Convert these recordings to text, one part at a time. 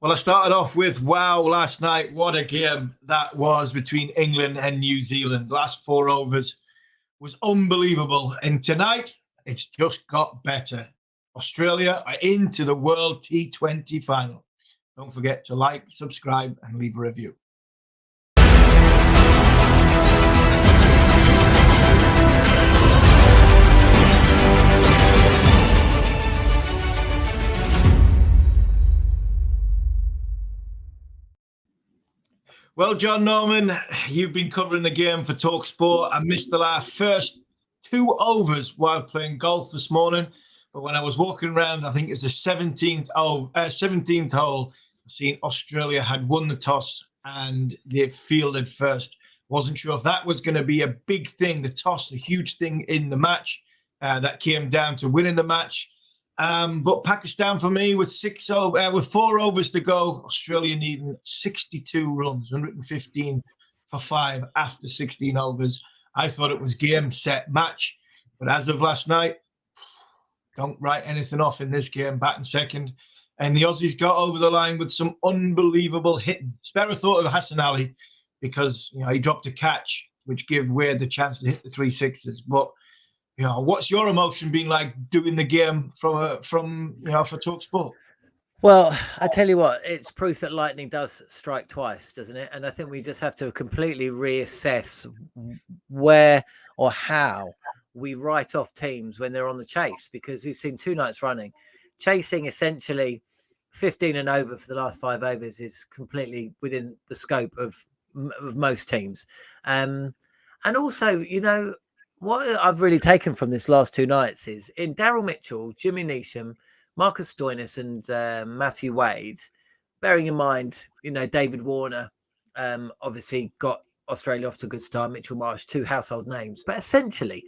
Well, I started off with wow last night. What a game that was between England and New Zealand. Last 4 overs was unbelievable. And tonight, it's just got better. Australia are into the World T20 Final. Don't forget to like, subscribe, and leave a review. Well, John Norman, you've been covering the game for TalkSport. I missed the first 2 overs while playing golf this morning. But when I was walking around, I think it was the 17th hole, I seen Australia had won the toss and they fielded first. Wasn't sure if that was going to be a big thing, the toss, a huge thing in the match that came down to winning the match. But Pakistan, for me, with 4 overs to go, Australia needing 62 runs, 115 for 5 after 16 overs. I thought it was game, set, match. But as of last night, don't write anything off in this game, batting second. And the Aussies got over the line with some unbelievable hitting. Sparrow thought of Hassan Ali because he dropped a catch, which gave Wade the chance to hit the 3 sixes. But what's your emotion been like doing the game for TalkSport? Well, I tell you what, it's proof that lightning does strike twice, doesn't it? And I think we just have to completely reassess where or how we write off teams when they're on the chase, because we've seen 2 nights running. Chasing essentially 15 and over for the last 5 overs is completely within the scope of most teams. And also, what I've really taken from this last 2 nights is in Daryl Mitchell, Jimmy Neesham, Marcus Stoinis and Matthew Wade, bearing in mind, David Warner obviously got Australia off to a good start, Mitchell Marsh, 2 household names. But essentially,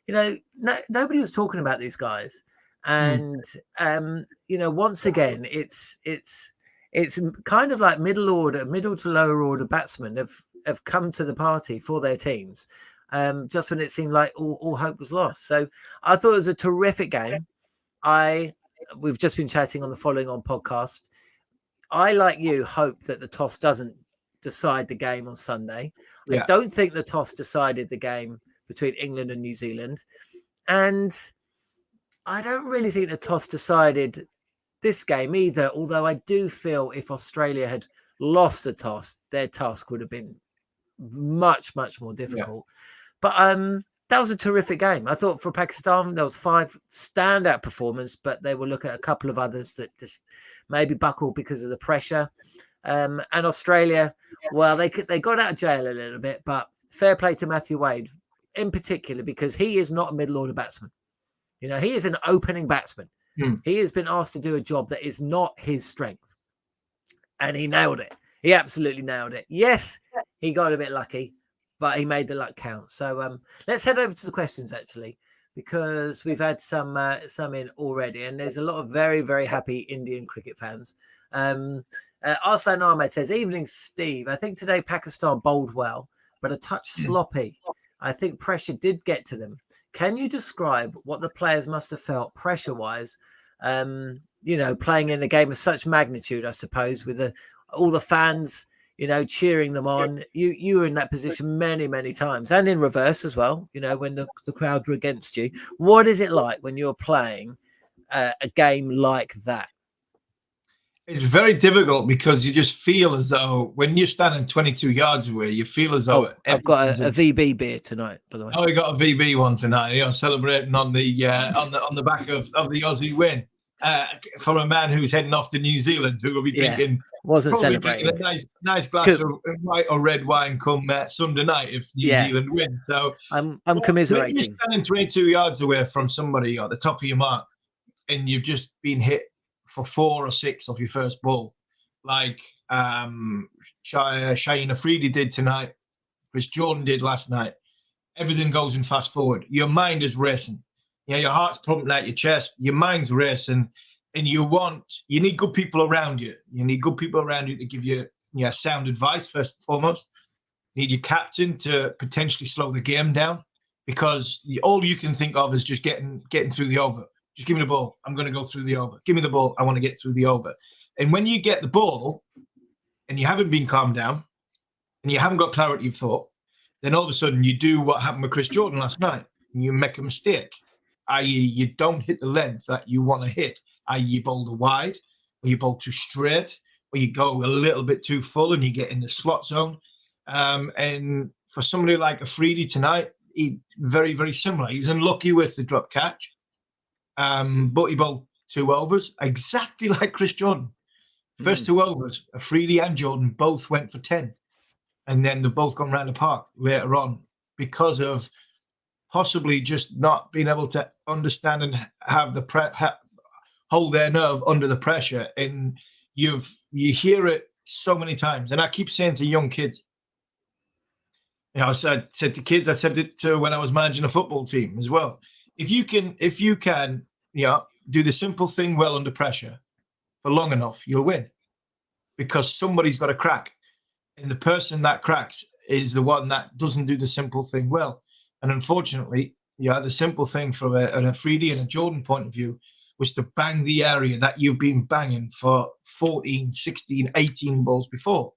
nobody was talking about these guys. And, once again, it's kind of like middle to lower order batsmen have come to the party for their teams. Just when it seemed like all hope was lost. So I thought it was a terrific game. We've just been chatting on the Following On podcast. I, like you, hope that the toss doesn't decide the game on Sunday. Yeah. I don't think the toss decided the game between England and New Zealand. And I don't really think the toss decided this game either, although I do feel if Australia had lost the toss, their task would have been much, much more difficult. Yeah. But that was a terrific game. I thought for Pakistan, there was 5 standout performances, but they will look at a couple of others that just maybe buckled because of the pressure. And Australia, well, they got out of jail a little bit, but fair play to Matthew Wade in particular, because he is not a middle order batsman. He is an opening batsman. He has been asked to do a job that is not his strength. And he nailed it. He absolutely nailed it. Yes, he got a bit lucky, but he made the luck count. So let's head over to the questions, actually, because we've had some in already. And there's a lot of very, very happy Indian cricket fans. Arslan Ahmed says, evening, Steve. I think today Pakistan bowled well, but a touch sloppy. I think pressure did get to them. Can you describe what the players must have felt pressure-wise, playing in a game of such magnitude, I suppose, with all the fans, cheering them on? You were in that position many, many times, and in reverse as well, when the crowd were against you. What is it like when you're playing a game like that? It's very difficult because you just feel as though when you're standing 22 yards away, you feel as though I've got a VB beer tonight, by the way. Oh, we got a VB one tonight. Celebrating on the on the back of the Aussie win from a man who's heading off to New Zealand, who will be drinking wasn't celebrating a nice glass of white or red wine come Sunday night if New Zealand win. So I'm commiserating. When you're standing 22 yards away from somebody at the top of your mark, and you've just been hit for 4 or 6 off your first ball, like Shaheen Afridi did tonight, Chris Jordan did last night. Everything goes in fast forward. Your mind is racing. Your heart's pumping out your chest. Your mind's racing, and you need good people around you. You need good people around you to give you sound advice first and foremost. You need your captain to potentially slow the game down, because all you can think of is just getting through the over. Just give me the ball. I'm going to go through the over. Give me the ball. I want to get through the over. And when you get the ball and you haven't been calmed down and you haven't got clarity of thought, then all of a sudden you do what happened with Chris Jordan last night. And you make a mistake, i.e. you don't hit the length that you want to hit, i.e. you bowl the wide, or you bowl too straight, or you go a little bit too full and you get in the slot zone. And for somebody like Afridi tonight, he very, very similar. He was unlucky with the drop catch, but he bowled 2 overs, exactly like Chris Jordan. First 2 overs, Afridi and Jordan both went for 10. And then they've both gone round the park later on because of possibly just not being able to understand and have the hold their nerve under the pressure. And you hear it so many times. And I keep saying to young kids, I said to kids, I said it to when I was managing a football team as well. If you can, do the simple thing well under pressure for long enough, you'll win, because somebody's got a crack, and the person that cracks is the one that doesn't do the simple thing well. And unfortunately, the simple thing from an Afridi and a Jordan point of view was to bang the area that you've been banging for 14, 16, 18 balls before.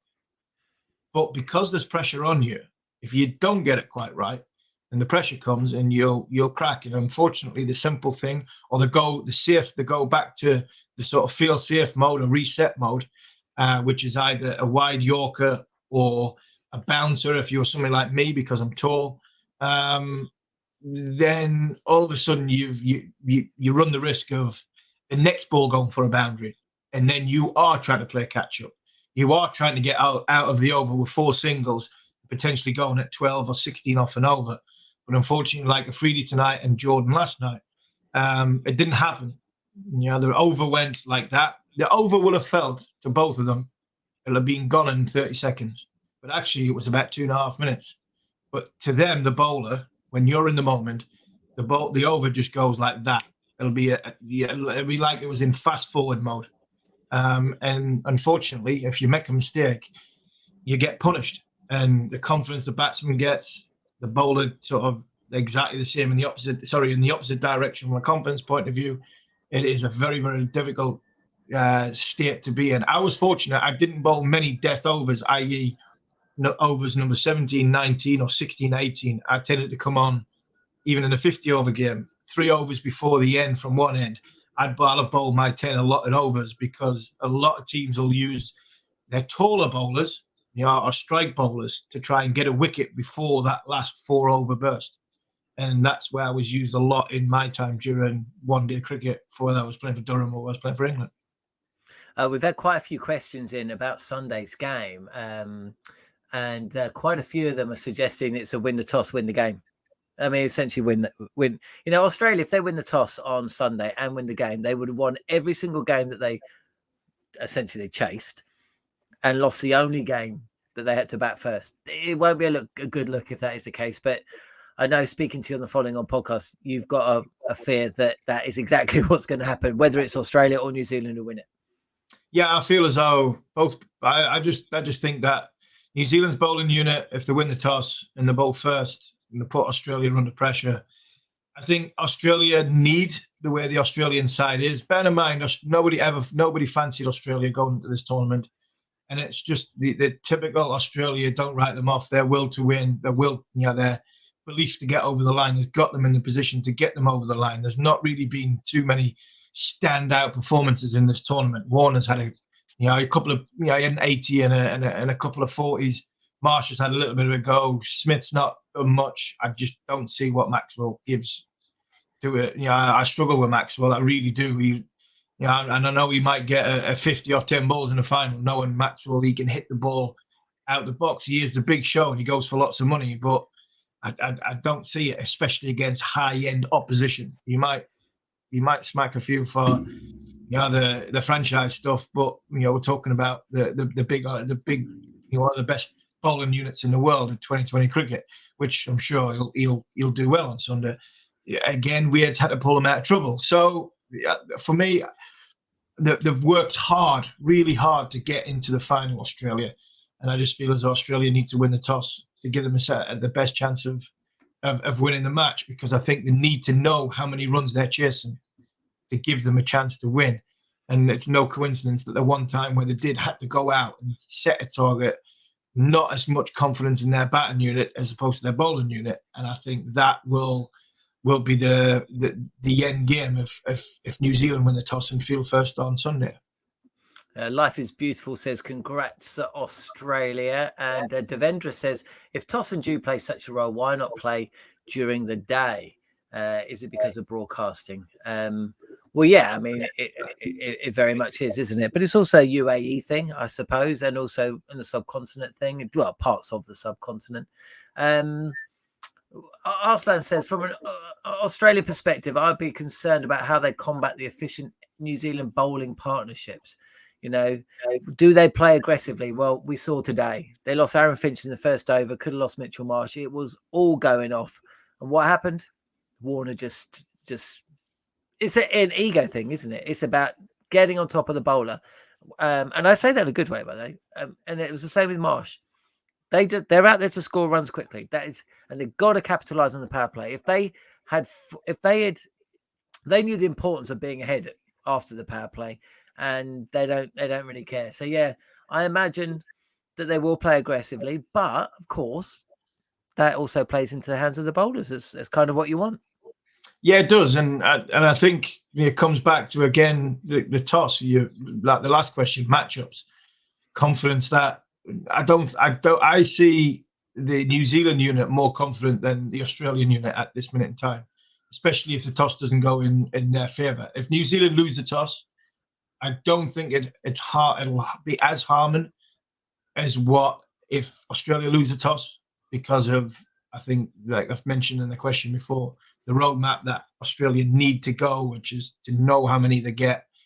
But because there's pressure on you, if you don't get it quite right, and the pressure comes and you'll crack. And unfortunately, the simple thing, or the go back to the sort of feel safe mode or reset mode, which is either a wide Yorker or a bouncer if you're somebody like me, because I'm tall, then all of a sudden you run the risk of the next ball going for a boundary, and then you are trying to play catch up. You are trying to get out of the over with 4 singles, potentially going at 12 or 16 off and over. But unfortunately, like Afridi tonight and Jordan last night, it didn't happen. The over went like that. The over would have felt to both of them, it'll have been gone in 30 seconds. But actually, it was about 2.5 minutes. But to them, the bowler, when you're in the moment, the over just goes like that. It'll be like it was in fast forward mode. And unfortunately, if you make a mistake, you get punished. And the confidence the batsman gets, the bowler sort of exactly the same in the opposite direction. From a confidence point of view, it is a very, very difficult state to be in. I was fortunate. I didn't bowl many death overs, i.e. overs number 17, 19 or 16, 18. I tended to come on even in a 50-over game, 3 overs before the end from one end. I'll have bowled my 10 allotted overs, because a lot of teams will use their taller bowlers, or strike bowlers, to try and get a wicket before that last 4-over burst. And that's where I was used a lot in my time during one-day cricket, whether I was playing for Durham or I was playing for England. We've had quite a few questions in about Sunday's game, and quite a few of them are suggesting it's a win the toss, win the game. I mean, essentially win. Australia, if they win the toss on Sunday and win the game, they would have won every single game that they essentially chased, and lost the only game that they had to bat first. It won't be a good look if that is the case. But I know, speaking to you on the Following On podcast, you've got a fear that is exactly what's going to happen, whether it's Australia or New Zealand who win it. Yeah, I feel as though both. I just think that New Zealand's bowling unit, if they win the toss and they bowl first and they put Australia under pressure, I think Australia need the way the Australian side is. Bear in mind, nobody fancied Australia going into this tournament. And it's just the typical Australia, don't write them off. Their will to win, their belief to get over the line has got them in the position to get them over the line. There's not really been too many standout performances in this tournament. Warner's had a couple of, he had an 80 and a couple of 40s. Marshall's had a little bit of a go. Smith's not done much. I just don't see what Maxwell gives to it. I struggle with Maxwell. I really do. And I know he might get a 50 off 10 balls in the final, knowing Maxwell, he can hit the ball out the box. He is the big show and he goes for lots of money, but I don't see it, especially against high-end opposition. You might smack a few for the franchise stuff, but we're talking about the big one of the best bowling units in the world in 2020 cricket, which I'm sure he'll do well on Sunday. Again, we had to pull him out of trouble. So for me, they've worked hard, really hard, to get into the final, Australia. And I just feel as though Australia need to win the toss to give them the best chance of winning the match, because I think they need to know how many runs they're chasing to give them a chance to win. And it's no coincidence that the one time where they did have to go out and set a target, not as much confidence in their batting unit as opposed to their bowling unit. And I think that will be the end game if New Zealand win the toss and field first on Sunday. Life is Beautiful says, congrats, Australia. And Devendra says, if toss and dew play such a role, why not play during the day? Is it because of broadcasting? Well, yeah, I mean, it very much is, isn't it? But it's also a UAE thing, I suppose, and also in the subcontinent thing, well, parts of the subcontinent. Arslan says, from an Australian perspective, I'd be concerned about how they combat the efficient New Zealand bowling partnerships. You know, do they play aggressively? Well, we saw today they lost Aaron Finch in the first over, could have lost Mitchell Marsh. It was all going off. And what happened? Warner just it's an ego thing, isn't it? It's about getting on top of the bowler. And I say that in a good way, by the way. And it was the same with Marsh. They're out there to score runs quickly. And they've got to capitalize on the power play. If they knew the importance of being ahead after the power play, and they don't really care. So yeah, I imagine that they will play aggressively, but of course that also plays into the hands of the bowlers. That's kind of what you want. Yeah, it does, and I think it comes back to again the toss. Like the last question, matchups, confidence. That I see the New Zealand unit more confident than the Australian unit at this minute in time, especially if the toss doesn't go in their favour. If New Zealand lose the toss, I don't think it'll be as harming as what if Australia lose the toss, because of, I think, like I've mentioned in the question before, the roadmap that Australia need to go, which is to know how many they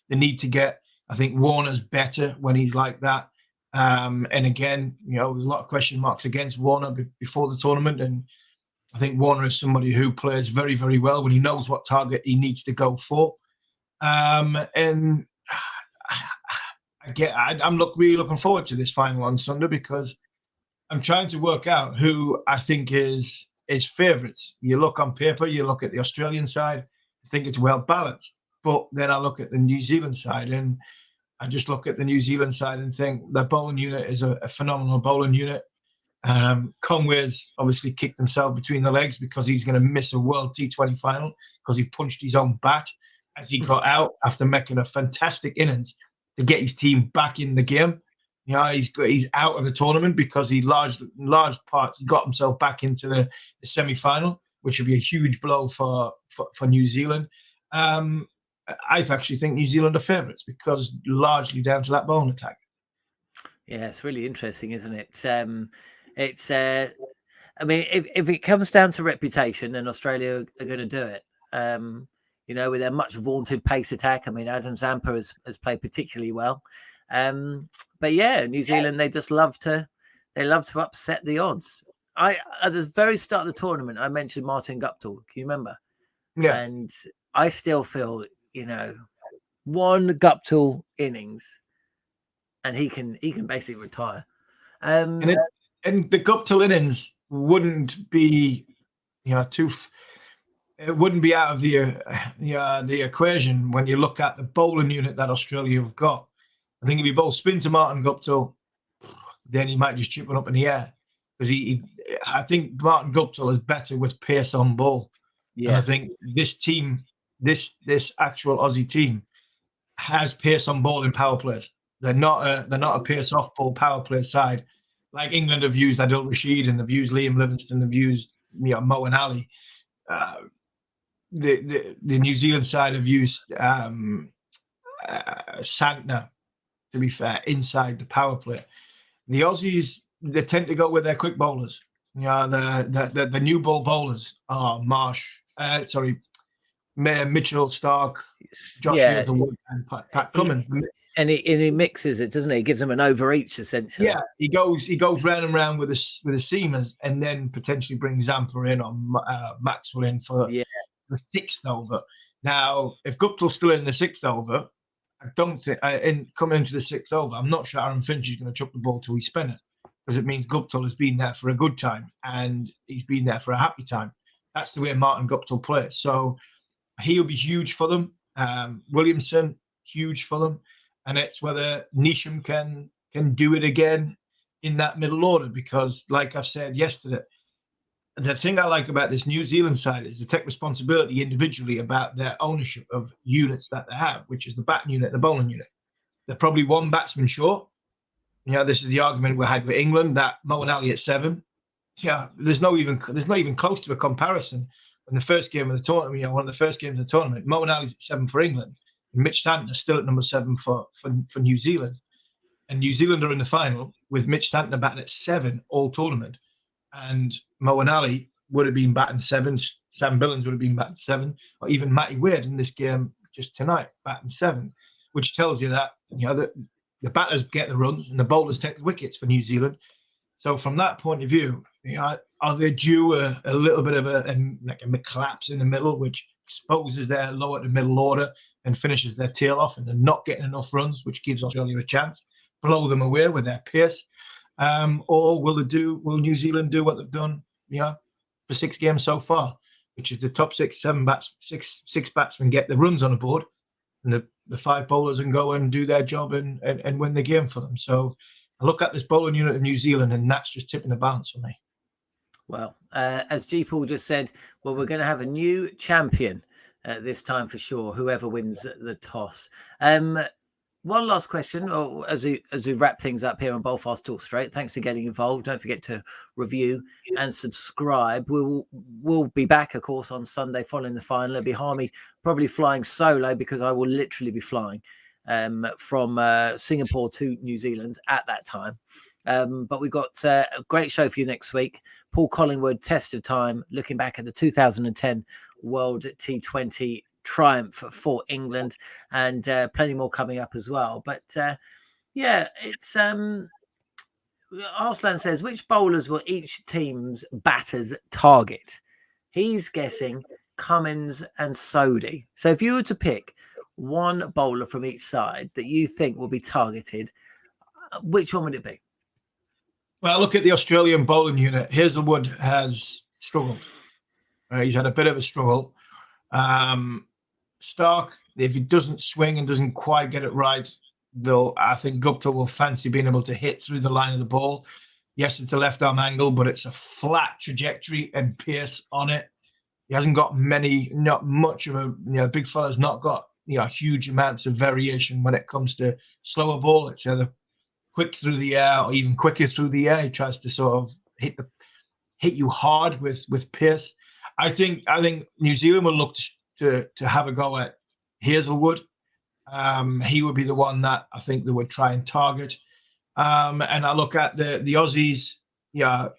need to get. I think Warner's better when he's like that. And again, there's a lot of question marks against Warner before the tournament. And I think Warner is somebody who plays very, very well when he knows what target he needs to go for. And I'm really looking forward to this final on Sunday, because I'm trying to work out who I think is favourites. You look on paper, you look at the Australian side, I think it's well balanced. But then I look at the New Zealand side, and I just look at the New Zealand side and think their bowling unit is a phenomenal bowling unit. Conway's obviously kicked himself between the legs because he's going to miss a World T20 final because he punched his own bat as he got out after making a fantastic innings to get his team back in the game. He's out of the tournament because he large parts got himself back into the semi-final, which would be a huge blow for New Zealand. I actually think New Zealand are favourites because largely down to that bowling attack. Yeah, it's really interesting, isn't it? I mean, if it comes down to reputation, then Australia are going to do it. With their much vaunted pace attack. I mean, Adam Zampa has played particularly well. But yeah, New Zealand, they love to upset the odds. At the very start of the tournament, I mentioned Martin Guptill. Can you remember? Yeah. And I still feel, one Guptill innings and he can basically retire. And the Guptill innings wouldn't be, it wouldn't be out of the equation when you look at the bowling unit that Australia have got. I think if you bowl spin to Martin Guptill, then he might just chip it up in the air, because I think Martin Guptill is better with pace on ball. Yeah. And I think this team, this actual Aussie team, has pace on ball in power plays. They're not a pace off ball power play side like England have used Adil Rashid, and they've used Liam Livingstone, they've used Mo and Ali. The New Zealand side have used Santner, to be fair, inside the power play. The Aussies, they tend to go with their quick bowlers. The new ball bowlers are Mitchell Stark, Josh Hazelwood, and Pat Cummins. And he mixes it, doesn't he? He gives them an over each, essentially. Yeah, he goes round and round with the seamers, and then potentially brings Zampa in or Maxwell in for the sixth over. Now, if Guptill's still in the sixth over, I don't think coming into the sixth over, I'm not sure Aaron Finch is going to chuck the ball till he spin it, because it means Guptill has been there for a good time and he's been there for a happy time. That's the way Martin Guptill plays. So he'll be huge for them. Williamson, huge for them. And it's whether Nisham can do it again in that middle order, because like I've said yesterday, the thing I like about this New Zealand side is they take responsibility individually about their ownership of units that they have, which is the batting unit and the bowling unit. They're probably one batsman short. This is the argument we had with England, that Moeen Ali at 7. There's not even close to a comparison. In the first game of the tournament, one of the first games of the tournament, Moeen Ali's at 7 for England, and Mitch Santner still at number 7 for New Zealand. And New Zealand are in the final with Mitch Santner batting at 7 all tournament, and Moeen Ali would have been batting 7. Sam Billings would have been batting 7, or even Matty Wade in this game just tonight batting 7, which tells you that the batters get the runs and the bowlers take the wickets for New Zealand. So from that point of view, are they due a little bit of a collapse in the middle, which exposes their lower to middle order and finishes their tail off, and they're not getting enough runs, which gives Australia a chance, blow them away with their pace? Or will New Zealand do what they've done, for 6 games so far, which is the top 6 batsmen get the runs on the board, and the 5 bowlers can go and do their job and win the game for them. So I look at this bowling unit of New Zealand, and that's just tipping the balance for me. Well, as G. Paul just said, we're going to have a new champion this time for sure, whoever wins the toss. One last question, or as we wrap things up here on Bowlfast Talk Straight. Thanks for getting involved. Don't forget to review and subscribe. We'll be back, of course, on Sunday following the final. It'll be Harmy probably flying solo, because I will literally be flying from Singapore to New Zealand at that time. But we've got a great show for you next week. Paul Collingwood, Test of Time, looking back at the 2010 World T20 triumph for England, and plenty more coming up as well. But it's Arslan says, which bowlers will each team's batters target? He's guessing Cummins and Sodhi. So if you were to pick one bowler from each side that you think will be targeted, which one would it be? Well, look at the Australian bowling unit. Hazelwood has struggled. He's had a bit of a struggle. Stark, if he doesn't swing and doesn't quite get it right, I think Gupta will fancy being able to hit through the line of the ball. Yes, it's a left arm angle, but it's a flat trajectory and pace on it. He hasn't got not much of a, big fella's not got, huge amounts of variation when it comes to slower ball. It's either quick through the air or even quicker through the air. He tries to sort of hit you hard with pace. I think New Zealand will look to have a go at Hazelwood. He would be the one that I think they would try and target. And I look at the Aussies, I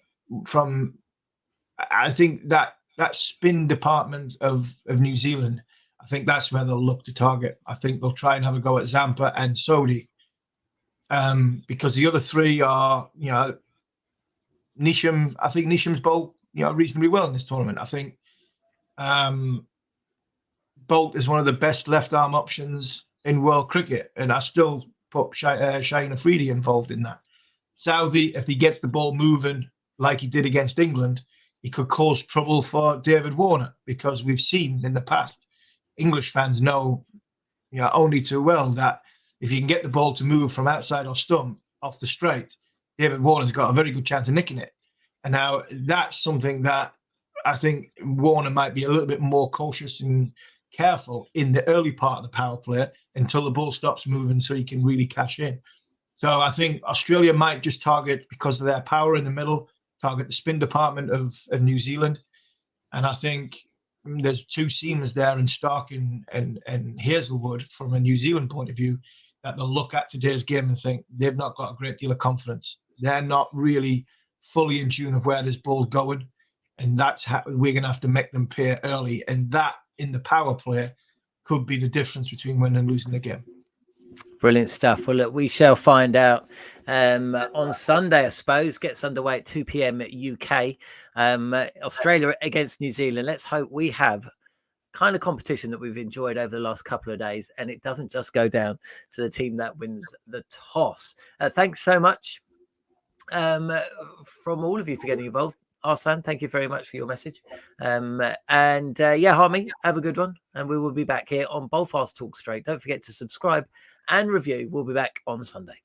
think that spin department of New Zealand, I think that's where they'll look to target. I think they'll try and have a go at Zampa and Sodhi. Because the other 3 are, Nisham. I think Nisham's bowled, reasonably well in this tournament. I think Bolt is one of the best left arm options in world cricket, and I still put Shaheen Afridi involved in that. Southey, if he gets the ball moving like he did against England, he could cause trouble for David Warner, because we've seen in the past, English fans know only too well that if you can get the ball to move from outside or stump off the straight, David Warner's got a very good chance of nicking it. And now that's something that I think Warner might be a little bit more cautious and careful in the early part of the power play until the ball stops moving, so he can really cash in. So I think Australia might just target, because of their power in the middle, target the spin department of New Zealand. And I think there's 2 seamers there in Stark and Hazelwood from a New Zealand point of view that they'll look at today's game and think they've not got a great deal of confidence. They're not really fully in tune of where this ball's going. And that's how we're going to have to make them pay early. And that, in the power play, could be the difference between winning and losing the game. Brilliant stuff. Well, look, we shall find out on Sunday, I suppose. Gets underway at 2 p.m. UK. Australia against New Zealand. Let's hope we have kind of competition that we've enjoyed over the last couple of days, and it doesn't just go down to the team that wins the toss. Thanks so much from all of you for getting involved. Arslan, thank you very much for your message. Harmy, have a good one. And we will be back here on Bolfast Talk Straight. Don't forget to subscribe and review. We'll be back on Sunday.